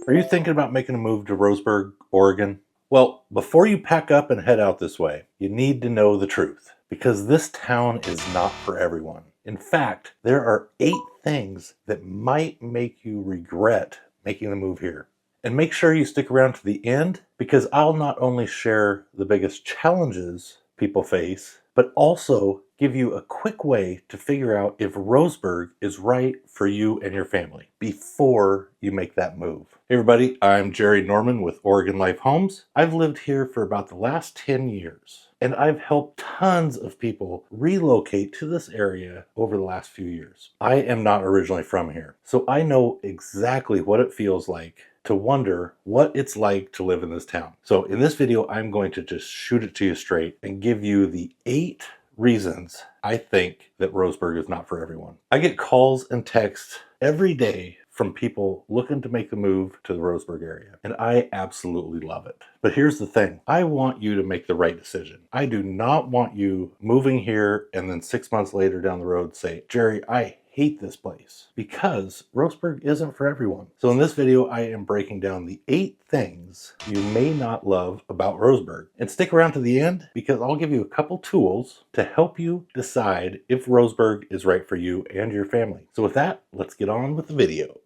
Are you thinking about making a move to Roseburg, Oregon? Well, before you pack up and head out this way, you need to know the truth, because this town is not for everyone. In fact, there are 8 things that might make you regret making the move here. And make sure you stick around to the end, because I'll not only share the biggest challenges people face, but also give you a quick way to figure out if Roseburg is right for you and your family before you make that move. Hey everybody, I'm Jerry Norman with Oregon Life Homes. I've lived here for about the last 10 years, and I've helped tons of people relocate to this area over the last few years. I am not originally from here, so I know exactly what it feels like to wonder what it's like to live in this town. So in this video, I'm going to just shoot it to you straight and give you the 8 reasons I think that Roseburg is not for everyone. I get calls and texts every day from people looking to make the move to the Roseburg area, and I absolutely love it. But here's the thing, I want you to make the right decision. I do not want you moving here and then 6 months later down the road say, Jerry, I hate this place, because Roseburg isn't for everyone. So in this video, I am breaking down the 8 things you may not love about Roseburg. And stick around to the end, because I'll give you a couple tools to help you decide if Roseburg is right for you and your family. So with that, let's get on with the video.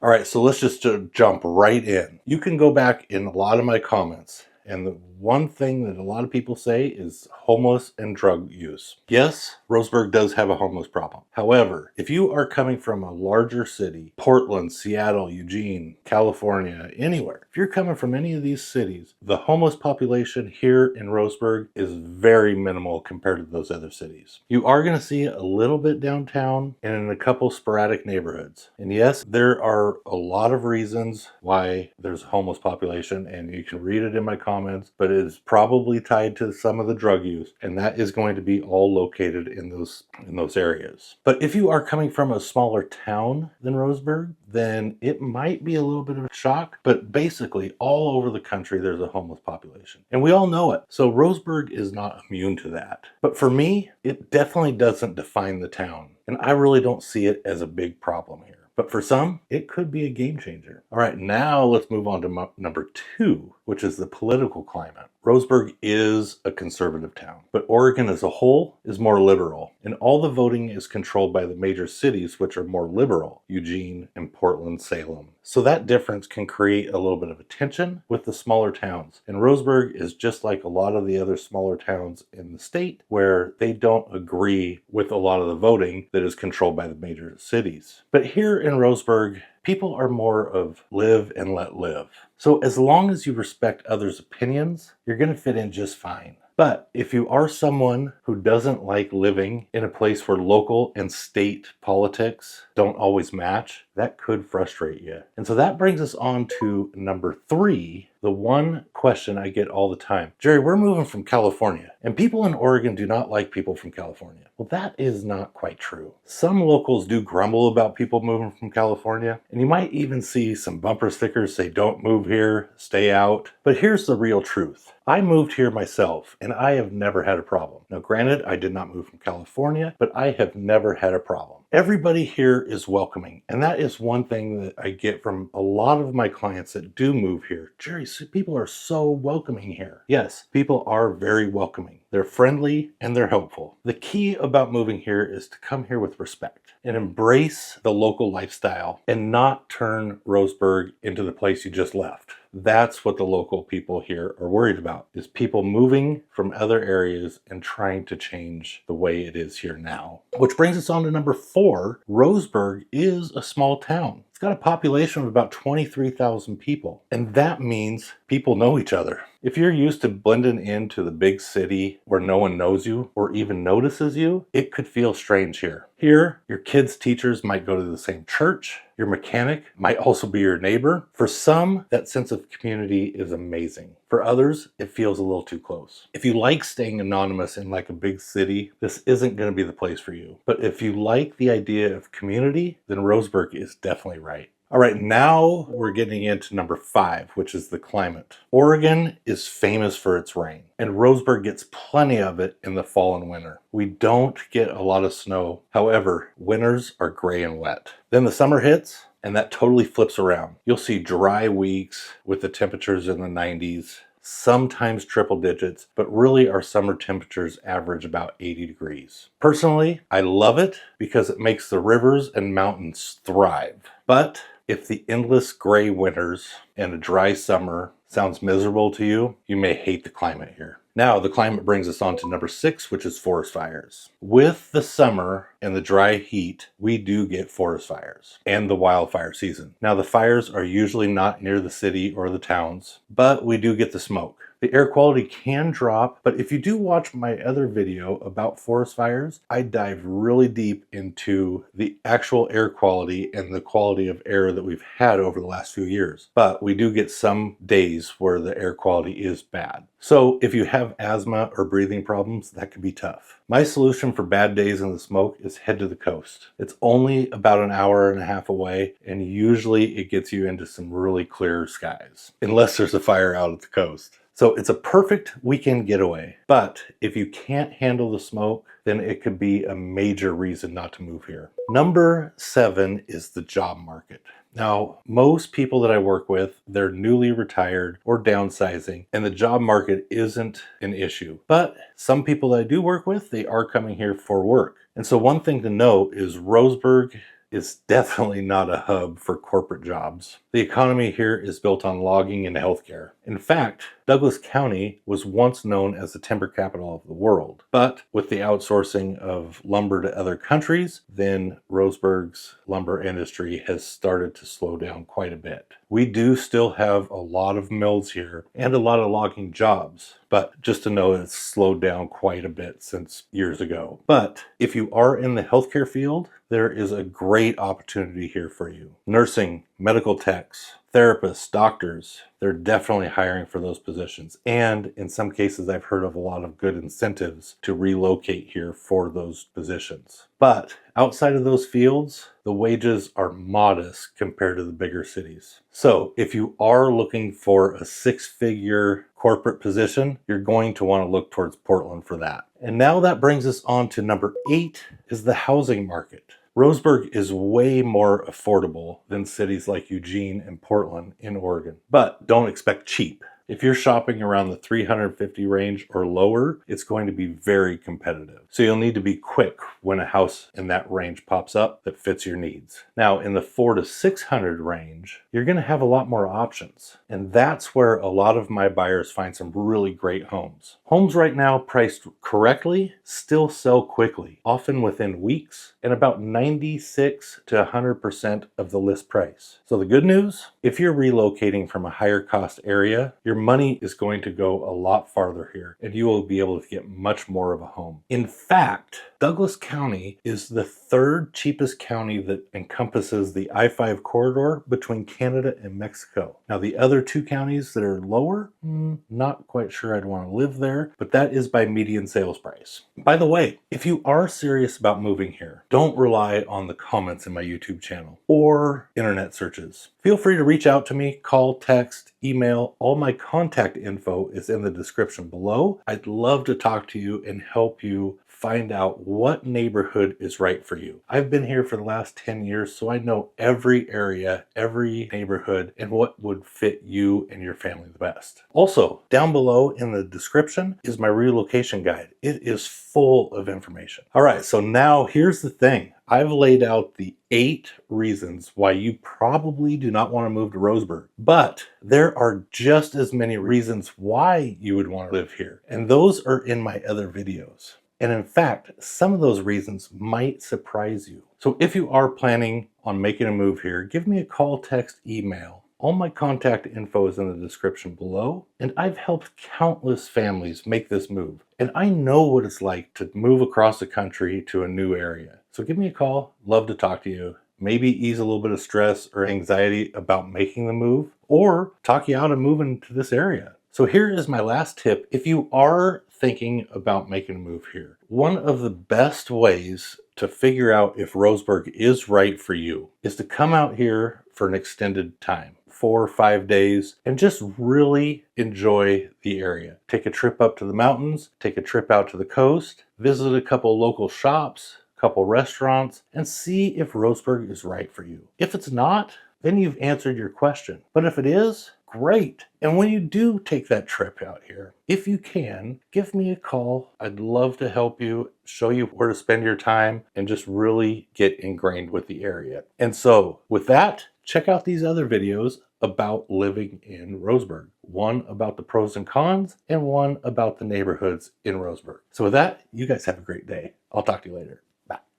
All right, so let's just jump right in. You can go back in a lot of my comments, and the one thing that a lot of people say is homeless and drug use. Yes, Roseburg does have a homeless problem. However, if you are coming from a larger city, Portland, Seattle, Eugene, California, anywhere, if you're coming from any of these cities, the homeless population here in Roseburg is very minimal compared to those other cities. You are going to see a little bit downtown and in a couple sporadic neighborhoods. And yes, there are a lot of reasons why there's a homeless population, and you can read it in my comments, but it is probably tied to some of the drug use, and that is going to be all located in those areas. But if you are coming from a smaller town than Roseburg, then it might be a little bit of a shock, but basically all over the country there's a homeless population, and we all know it. So Roseburg is not immune to that. But for me, it definitely doesn't define the town, and I really don't see it as a big problem here. But for some, it could be a game changer. All right, now let's move on to number 2, which is the political climate. Roseburg is a conservative town, but Oregon as a whole is more liberal, and all the voting is controlled by the major cities, which are more liberal, Eugene and Portland, Salem. So that difference can create a little bit of a tension with the smaller towns. And Roseburg is just like a lot of the other smaller towns in the state, where they don't agree with a lot of the voting that is controlled by the major cities. But here in Roseburg, people are more of live and let live. So as long as you respect others' opinions, you're going to fit in just fine. But if you are someone who doesn't like living in a place where local and state politics don't always match, that could frustrate you. And so that brings us on to number 3, the one question I get all the time. Jerry, we're moving from California, and people in Oregon do not like people from California. Well, that is not quite true. Some locals do grumble about people moving from California, and you might even see some bumper stickers say, don't move here, stay out. But here's the real truth. I moved here myself, and I have never had a problem. Now, granted, I did not move from California, but I have never had a problem. Everybody here is welcoming, and that is one thing that I get from a lot of my clients that do move here. Jerry, people are so welcoming here. Yes, people are very welcoming. They're friendly and they're helpful. The key about moving here is to come here with respect and embrace the local lifestyle and not turn Roseburg into the place you just left. That's what the local people here are worried about, is people moving from other areas and trying to change the way it is here now. Which brings us on to number 4. Roseburg is a small town. It's got a population of about 23,000 people, and that means people know each other. If you're used to blending into the big city where no one knows you or even notices you, it could feel strange here. Here, your kids' teachers might go to the same church. Your mechanic might also be your neighbor. For some, that sense of community is amazing. For others, it feels a little too close. If you like staying anonymous in like a big city, this isn't going to be the place for you. But if you like the idea of community, then Roseburg is definitely right. All right, now we're getting into number 5, which is the climate. Oregon is famous for its rain, and Roseburg gets plenty of it in the fall and winter. We don't get a lot of snow. However, winters are gray and wet. Then the summer hits, and that totally flips around. You'll see dry weeks with the temperatures in the 90s, sometimes triple digits, but really our summer temperatures average about 80 degrees. Personally, I love it because it makes the rivers and mountains thrive. But if the endless gray winters and a dry summer sounds miserable to you, you may hate the climate here. Now, the climate brings us on to number 6, which is forest fires. With the summer and the dry heat, we do get forest fires and the wildfire season. Now, the fires are usually not near the city or the towns, but we do get the smoke. The air quality can drop, but if you do watch my other video about forest fires, I dive really deep into the actual air quality and the quality of air that we've had over the last few years. But we do get some days where the air quality is bad. So if you have asthma or breathing problems, that can be tough. My solution for bad days in the smoke is head to the coast. It's only about an hour and a half away, and usually it gets you into some really clear skies, unless there's a fire out at the coast. So it's a perfect weekend getaway. But if you can't handle the smoke, then it could be a major reason not to move here. Number 7 is the job market. Now, most people that I work with, they're newly retired or downsizing, and the job market isn't an issue. But some people that I do work with, they are coming here for work. And so one thing to note is Roseburg is definitely not a hub for corporate jobs. The economy here is built on logging and healthcare. In fact, Douglas County was once known as the timber capital of the world, but with the outsourcing of lumber to other countries, then Roseburg's lumber industry has started to slow down quite a bit. We do still have a lot of mills here and a lot of logging jobs, but just to know it's slowed down quite a bit since years ago. But if you are in the healthcare field, there is a great opportunity here for you. Nursing, medical techs, therapists, doctors, they're definitely hiring for those positions. And in some cases, I've heard of a lot of good incentives to relocate here for those positions. But outside of those fields, the wages are modest compared to the bigger cities. So if you are looking for a 6-figure corporate position, you're going to want to look towards Portland for that. And now that brings us on to number 8 is the housing market. Roseburg is way more affordable than cities like Eugene and Portland in Oregon, but don't expect cheap. If you're shopping around the $350 range or lower, it's going to be very competitive. So you'll need to be quick when a house in that range pops up that fits your needs. Now, in the $400 to $600 range, you're going to have a lot more options. And that's where a lot of my buyers find some really great homes. Homes right now priced correctly still sell quickly, often within weeks, and about 96 to 100% of the list price. So the good news, if you're relocating from a higher cost area, your money is going to go a lot farther here, and you will be able to get much more of a home. In fact, Douglas County is the 3rd cheapest county that encompasses the I-5 corridor between Canada and Mexico. Now, the other 2 counties that are lower, not quite sure I'd want to live there, but that is by median sales price. By the way, if you are serious about moving here, don't rely on the comments in my YouTube channel or internet searches. Feel free to reach out to me, call, text, email. All my contact info is in the description below. I'd love to talk to you and help you find out what neighborhood is right for you. I've been here for the last 10 years, so I know every area, every neighborhood, and what would fit you and your family the best. Also, down below in the description is my relocation guide. It is full of information. All right, so now here's the thing. I've laid out the 8 reasons why you probably do not want to move to Roseburg, but there are just as many reasons why you would want to live here, and those are in my other videos. And in fact, some of those reasons might surprise you. So if you are planning on making a move here, give me a call, text, email. All my contact info is in the description below, and I've helped countless families make this move. And I know what it's like to move across the country to a new area. So give me a call, love to talk to you. Maybe ease a little bit of stress or anxiety about making the move, or talk you out of moving to this area. So here is my last tip. If you are thinking about making a move here, one of the best ways to figure out if Roseburg is right for you is to come out here for an extended time, 4 or 5 days, and just really enjoy the area. Take a trip up to the mountains, take a trip out to the coast, visit a couple local shops, couple restaurants, and see if Roseburg is right for you. If it's not, then you've answered your question. But if it is, great. And when you do take that trip out here, if you can, give me a call. I'd love to help you, show you where to spend your time, and just really get ingrained with the area. And so with that, check out these other videos about living in Roseburg. One about the pros and cons, and one about the neighborhoods in Roseburg. So with that, you guys have a great day. I'll talk to you later.